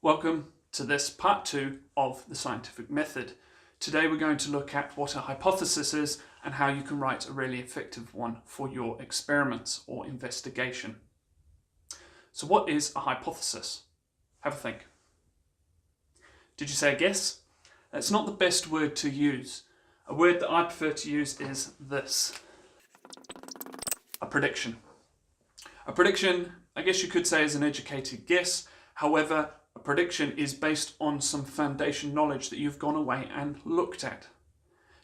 Welcome to this part 2 of the scientific method. Today we're going to look at what a hypothesis is and how you can write a really effective one for your experiments or investigation. So what is a hypothesis? Have a think. Did you say a guess? That's not the best word to use. A word that I prefer to use is this. A prediction. A prediction, I guess you could say, is an educated guess. However, a prediction is based on some foundation knowledge that you've gone away and looked at.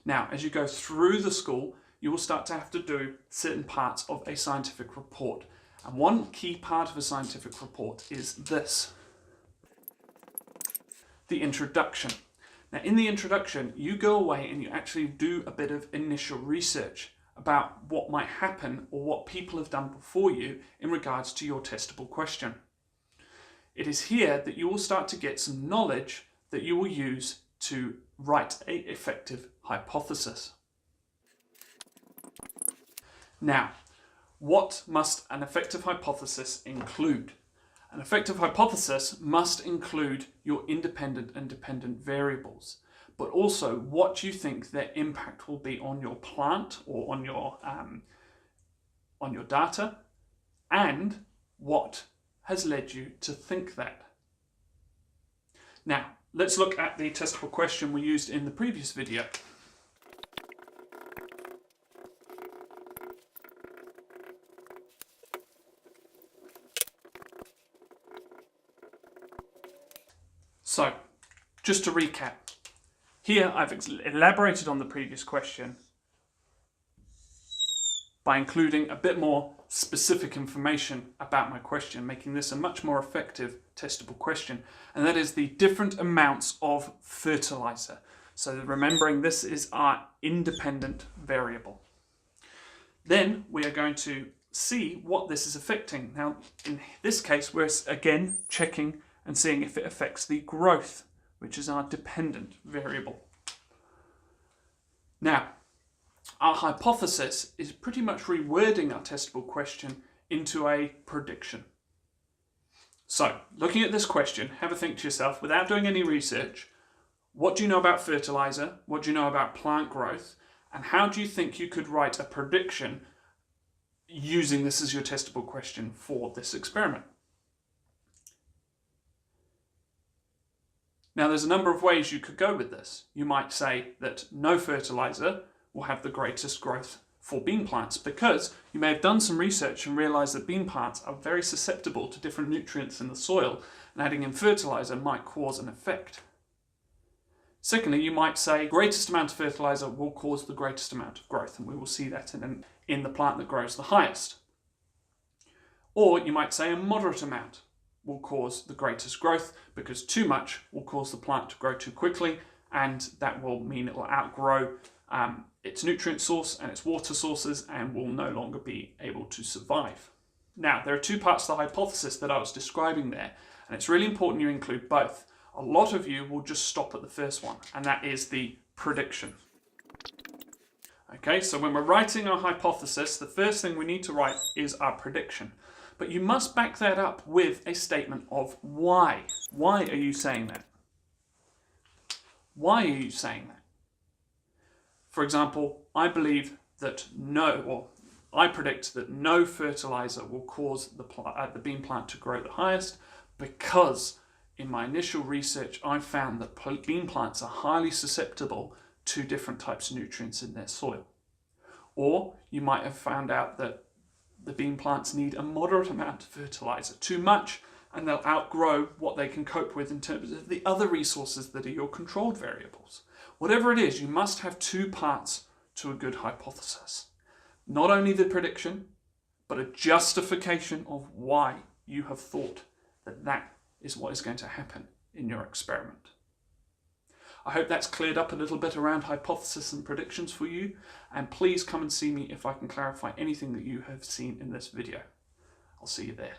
Now, as you go through the school, you will start to have to do certain parts of a scientific report. And one key part of a scientific report is this. The introduction. Now, in the introduction, you go away and you actually do a bit of initial research about what might happen or what people have done before you in regards to your testable question. It is here that you will start to get some knowledge that you will use to write an effective hypothesis. Now, what must an effective hypothesis include? An effective hypothesis must include your independent and dependent variables, but also what you think their impact will be on your plant or on your data, and what has led you to think that. Now, let's look at the testable question we used in the previous video. So, just to recap, here I've elaborated on the previous question by including a bit more specific information about my question, making this a much more effective testable question, and that is the different amounts of fertilizer. So remembering this is our independent variable. Then we are going to see what this is affecting. Now, in this case, we're again checking and seeing if it affects the growth, which is our dependent variable. Now, our hypothesis is pretty much rewording our testable question into a prediction. So, looking at this question, have a think to yourself, without doing any research, what do you know about fertilizer? What do you know about plant growth? And how do you think you could write a prediction using this as your testable question for this experiment? Now, there's a number of ways you could go with this. You might say that no fertilizer will have the greatest growth for bean plants because you may have done some research and realised that bean plants are very susceptible to different nutrients in the soil, and adding in fertilizer might cause an effect. Secondly, you might say the greatest amount of fertilizer will cause the greatest amount of growth, and we will see that in the plant that grows the highest. Or you might say a moderate amount will cause the greatest growth because too much will cause the plant to grow too quickly, and that will mean it will outgrow its nutrient source and its water sources and will no longer be able to survive. Now, there are two parts of the hypothesis that I was describing there, and it's really important you include both. A lot of you will just stop at the first one, and that is the prediction. Okay, so when we're writing our hypothesis, the first thing we need to write is our prediction. But you must back that up with a statement of why. Why are you saying that? Why are you saying that? For example, I predict that no fertilizer will cause the bean plant to grow the highest because in my initial research I found that bean plants are highly susceptible to different types of nutrients in their soil. Or you might have found out that the bean plants need a moderate amount of fertilizer, too much, and they'll outgrow what they can cope with in terms of the other resources that are your controlled variables. Whatever it is, you must have two parts to a good hypothesis. Not only the prediction, but a justification of why you have thought that that is what is going to happen in your experiment. I hope that's cleared up a little bit around hypothesis and predictions for you, and please come and see me if I can clarify anything that you have seen in this video. I'll see you there.